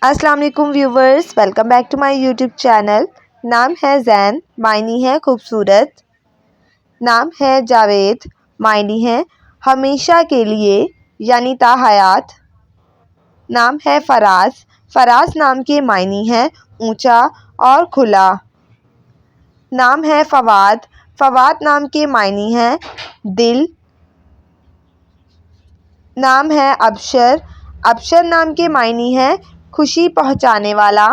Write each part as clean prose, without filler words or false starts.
السلام علیکم viewers, welcome back to my YouTube channel. نام ہے زین، معنی ہے خوبصورت۔ نام ہے جاوید، معنی ہے ہمیشہ کے لیے یعنی تا حیات۔ نام ہے فراز، فراز نام کے معنی ہے اونچا اور کھلا۔ نام ہے فواد، فواد نام کے معنی ہے دل۔ نام ہے ابشر، ابشر نام کے معنی ہے خوشی پہنچانے والا۔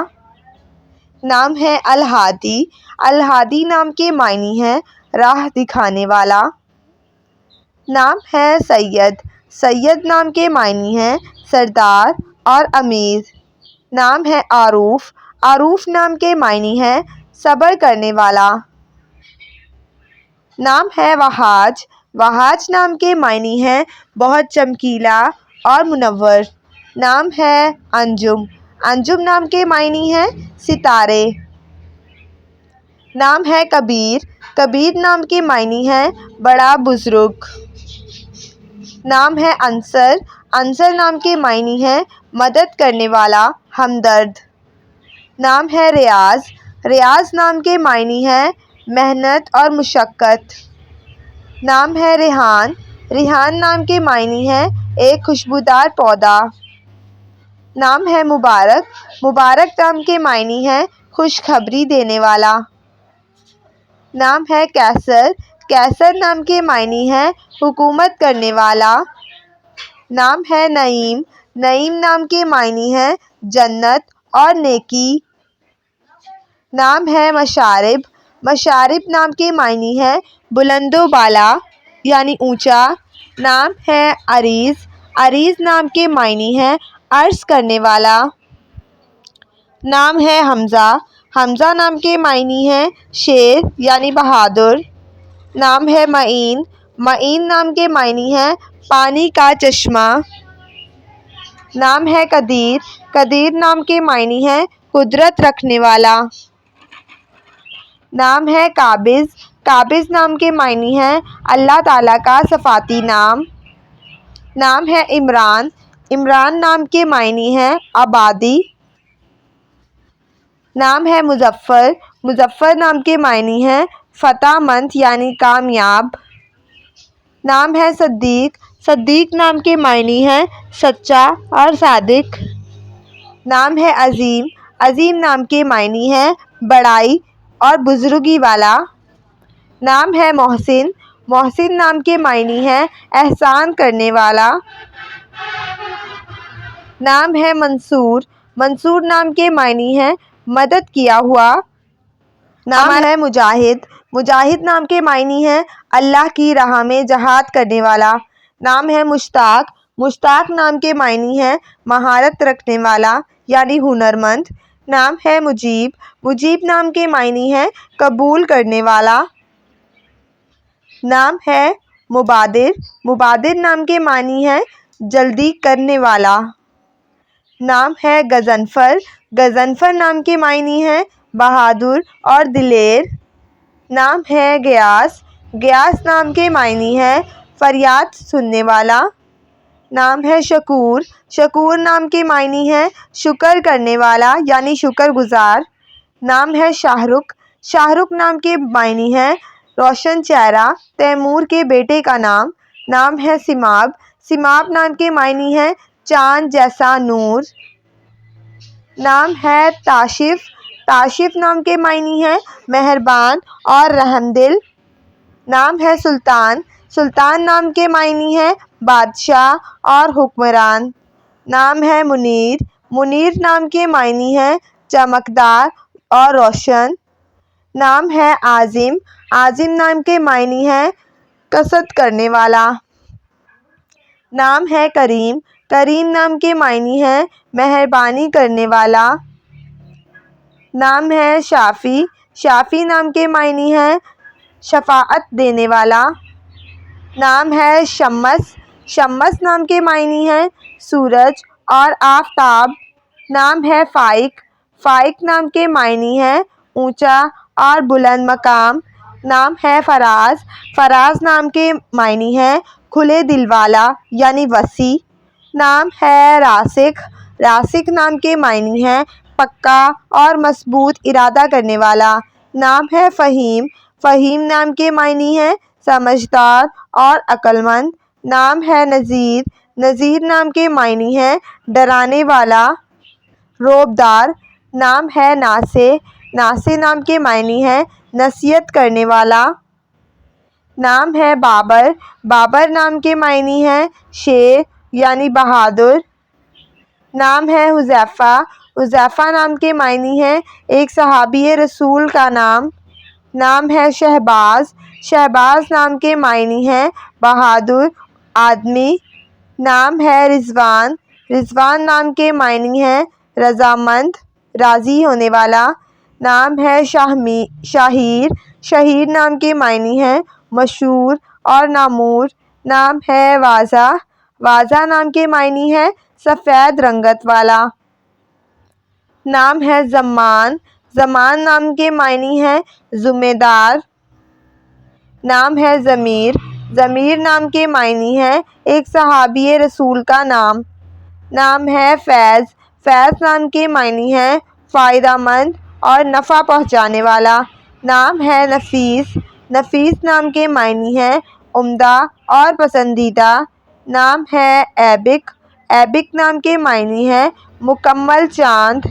نام ہے الہادی، الہادی نام کے معنی ہے راہ دکھانے والا۔ نام ہے سید، سید نام کے معنی ہے سردار اور امیر۔ نام ہے عاروف، عاروف نام کے معنی ہے صبر کرنے والا۔ نام ہے وہاج، وہاج نام کے معنی ہے بہت چمکیلا اور منور۔ نام ہے انجم، انجم نام کے معنی ہے ستارے۔ نام ہے کبیر، کبیر نام کے معنی ہے بڑا بزرگ۔ نام ہے انصر، انصر نام کے معنی ہے مدد کرنے والا، ہمدرد۔ نام ہے ریاض، ریاض نام کے معنی ہے محنت اور مشقت۔ نام ہے ریحان، ریحان نام کے معنی ہے ایک خوشبودار پودا۔ نام ہے مبارک، مبارک نام کے معنی ہے خوشخبری دینے والا۔ نام ہے قیصر، قیصر نام کے معنی ہے حکومت کرنے والا۔ نام ہے نعیم، نعیم نام کے معنی ہے جنت اور نیکی۔ نام ہے مشارب، مشارب نام کے معنی ہے بلند و بالا یعنی اونچا۔ نام ہے عریض، عریض نام کے معنی ہے عرض کرنے والا۔ نام ہے حمزہ، حمزہ نام کے معنی ہے شیر یعنی بہادر۔ نام ہے معین، معین نام کے معنی ہے پانی کا چشمہ۔ نام ہے قدیر، قدیر نام کے معنی ہے قدرت رکھنے والا۔ نام ہے قابض، قابض نام کے معنی ہے اللہ تعالیٰ کا صفاتی نام۔ نام ہے عمران، عمران نام کے معنی ہے آبادی۔ نام ہے مظفر، مظفر نام کے معنی ہے فتح مند یعنی کامیاب۔ نام ہے صدیق، صدیق نام کے معنی ہے سچا اور صادق۔ نام ہے عظیم، عظیم نام کے معنی ہے بڑائی اور بزرگی والا۔ نام ہے محسن، محسن نام کے معنی ہے احسان کرنے والا۔ نام ہے منصور، منصور نام کے معنی ہے مدد کیا ہوا۔ نام ہے مجاہد، مجاہد نام کے معنی ہے اللہ کی راہ میں جہاد کرنے والا۔ نام ہے مشتاق، مشتاق نام کے معنی ہے مہارت رکھنے والا یعنی ہنرمند۔ نام ہے مجیب، مجیب نام کے معنی ہے قبول کرنے والا۔ نام ہے مبادر، مبادر نام کے معنی ہے جلدی کرنے والا۔ نام ہے غضنفر، غضنفر نام کے معنی ہے بہادر اور دلیر۔ نام ہے غیاث، غیاث نام کے معنی ہے فریاد سننے والا۔ نام ہے شکور، شکور نام کے معنی ہے شکر کرنے والا یعنی شکر گزار۔ نام ہے شاہ رخ، شاہ رخ نام کے معنی ہے روشن چہرہ، تیمور کے بیٹے کا نام۔ نام ہے سماب، سماب نام کے معنی ہے چاند جیسا نور۔ نام ہے تاشف، تاشف نام کے معنی ہے مہربان اور رحم دل۔ نام ہے سلطان، سلطان نام کے معنی ہے بادشاہ اور حکمران۔ نام ہے منیر، منیر نام کے معنی ہے چمکدار اور روشن۔ نام ہے عازم، عازم نام کے معنی ہے قصد کرنے والا۔ نام ہے کریم، کریم نام کے معنی ہے مہربانی کرنے والا۔ نام ہے شافی، شافی نام کے معنی ہے شفاعت دینے والا۔ نام ہے شمس، شمس نام کے معنی ہے سورج اور آفتاب۔ نام ہے فائق، فائق نام کے معنی ہے اونچا اور بلند مقام۔ نام ہے فراز، فراز نام کے معنی ہے کھلے دل والا یعنی وسیع۔ نام ہے راسخ، راسخ نام کے معنی ہیں پکا اور مضبوط ارادہ کرنے والا۔ نام ہے فہیم، فہیم نام کے معنی ہیں سمجھدار اور عقل مند۔ نام ہے نذیر، نذیر نام کے معنی ہیں ڈرانے والا، رعبدار۔ نام ہے ناصح، ناصح نام کے معنی ہیں نصیحت کرنے والا۔ نام ہے بابر، بابر نام کے معنی ہیں شیر یعنی بہادر۔ نام ہے حذیفہ، حذیفہ نام کے معنی ہیں ایک صحابی رسول کا نام۔ نام ہے شہباز، شہباز نام کے معنی ہیں بہادر آدمی۔ نام ہے رضوان، رضوان نام کے معنی ہیں رضامند، راضی ہونے والا۔ نام ہے شاہیر، شہیر نام کے معنی ہیں مشہور اور نامور۔ نام ہے واضح، واضح نام کے معنی ہیں سفید رنگت والا۔ نام ہے زمان، زمان نام کے معنی ہیں ذمہ دار۔ نام ہے ضمیر، ضمیر نام کے معنی ہیں ایک صحابی رسول کا نام۔ نام ہے فیض، فیض نام کے معنی ہیں فائدہ مند اور نفع پہنچانے والا۔ نام ہے نفیس، نفیس نام کے معنی ہیں عمدہ اور پسندیدہ۔ نام ہے ایبک، ایبک نام کے معنی ہیں مکمل چاند۔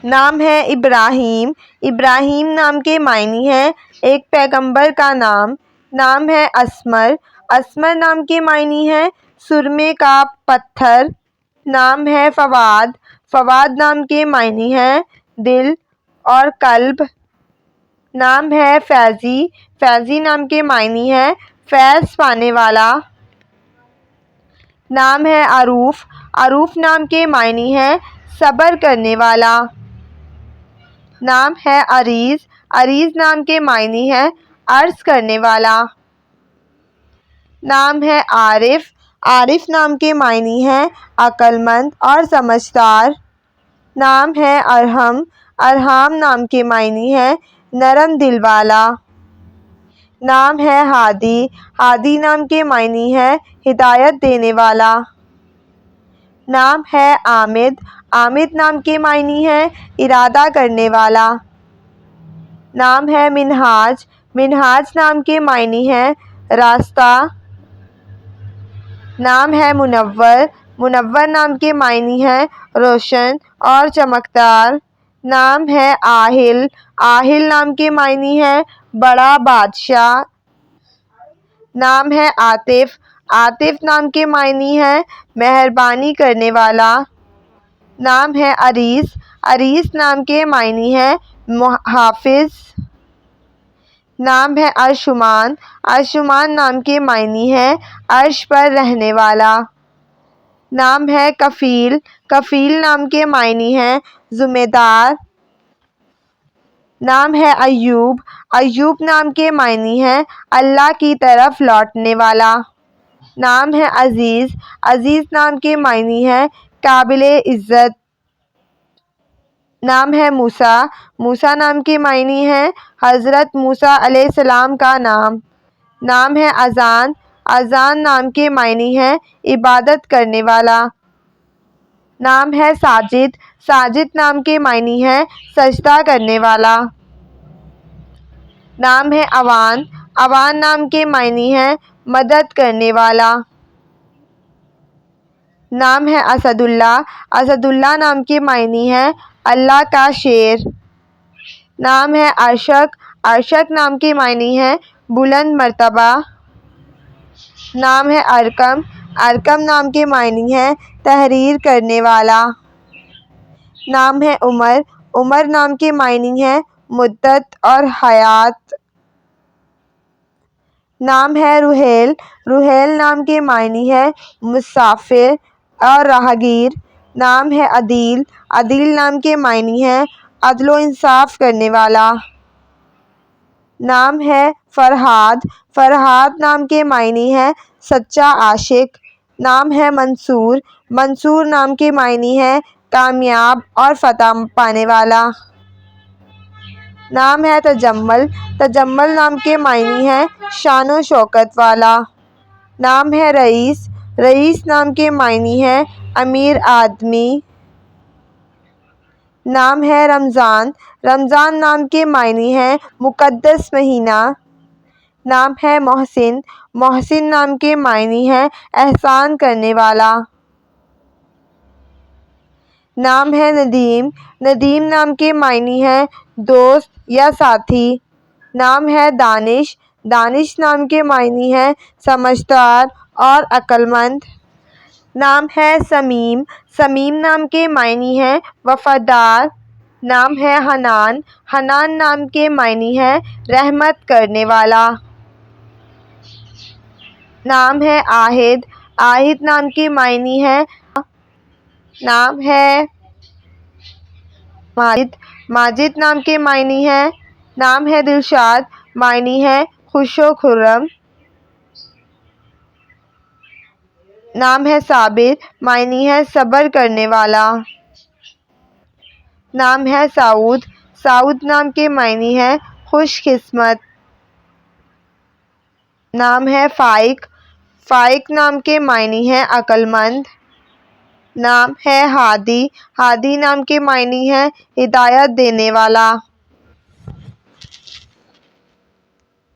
نام ہے ابراہیم، ابراہیم نام کے معنی ہیں ایک پیغمبر کا نام۔ نام ہے اسمر، اسمر نام کے معنی ہیں سرمے کا پتھر۔ نام ہے فواد، فواد نام کے معنی ہیں دل اور قلب۔ نام ہے فیضی، فیضی نام کے معنی ہیں فیض پانے والا۔ نام ہے عروف، عروف نام کے معنی ہیں صبر کرنے والا۔ نام ہے عریض، عریض نام کے معنی ہیں عرض کرنے والا۔ نام ہے عارف، عارف نام کے معنی ہیں عقل مند اور سمجھدار۔ نام ہے ارحم، ارحام نام کے معنی ہیں نرم دل والا۔ نام ہے ہادی، ہادی نام کے معنی ہیں ہدایت دینے والا۔ نام ہے عامد، عامد نام کے معنی ہیں ارادہ کرنے والا۔ نام ہے منہاج، منہاج نام کے معنی ہیں راستہ۔ نام ہے منور، منور نام کے معنی ہیں روشن اور چمکدار۔ نام ہے آہل، آہل نام کے معنی ہیں بڑا بادشاہ۔ نام ہے عاطف، عاطف نام کے معنی ہیں مہربانی کرنے والا۔ نام ہے عریس، عریس نام کے معنی ہیں محافظ۔ نام ہے ارشمان، ارشمان نام کے معنی ہیں عرش پر رہنے والا۔ نام ہے کفیل، کفیل نام کے معنی ہیں ذمہ دار۔ نام ہے ایوب، ایوب نام کے معنی ہیں اللہ کی طرف لوٹنے والا۔ نام ہے عزیز، عزیز نام کے معنی ہیں قابل عزت۔ نام ہے موسیٰ، موسیٰ نام کے معنی ہیں حضرت موسیٰ علیہ السلام کا نام۔ نام ہے اذان، اذان نام کے معنی ہیں عبادت کرنے والا۔ نام ہے ساجد، ساجد نام کے معنی ہیں سجدہ کرنے والا۔ نام ہے عوان، عوان نام کے معنی ہیں مدد کرنے والا۔ نام ہے اسد اللہ، اسد اللہ نام کے معنی ہیں اللہ کا شیر۔ نام ہے ارشق، ارشق نام کے معنی ہیں بلند مرتبہ۔ نام ہے ارقم، ارقم نام کے معنی ہیں تحریر کرنے والا۔ نام ہے عمر، عمر نام کے معنی ہیں مدت اور حیات۔ نام ہے رحیل، رحیل نام کے معنی ہیں مسافر اور راہگیر۔ نام ہے عدیل، عدیل نام کے معنی ہیں عدل و انصاف کرنے والا۔ نام ہے فرہاد، فرہاد نام کے معنی ہیں سچا عاشق۔ نام ہے منصور، منصور نام کے معنی ہیں کامیاب اور فتح پانے والا۔ نام ہے تجمل، تجمل نام کے معنی ہیں شان و شوکت والا۔ نام ہے رئیس، رئیس نام کے معنی ہیں امیر آدمی۔ نام ہے رمضان، رمضان نام کے معنی ہیں مقدس مہینہ۔ نام ہے محسن، محسن نام کے معنی ہیں احسان کرنے والا۔ نام ہے ندیم، ندیم نام کے معنی ہیں دوست یا ساتھی۔ نام ہے دانش، دانش نام کے معنی ہیں سمجھدار اور عقل مند۔ نام ہے سمیم، سمیم نام کے معنی ہیں وفادار۔ نام ہے حنان، حنان نام کے معنی ہیں رحمت کرنے والا۔ نام ہے عاہد، عاہد نام کے معنی ہیں۔ نام ہے ماجد، ماجد نام کے معنی ہیں۔ نام ہے دلشاد، معنی ہے خوش و خرم۔ نام ہے صابر، معنی ہے صبر کرنے والا۔ نام ہے سعود، سعود نام کے معنی ہیں خوش قسمت۔ نام ہے فائق، فائق نام کے معنی ہیں عقل مند۔ نام ہے ہادی، ہادی نام کے معنی ہیں ہدایت دینے والا۔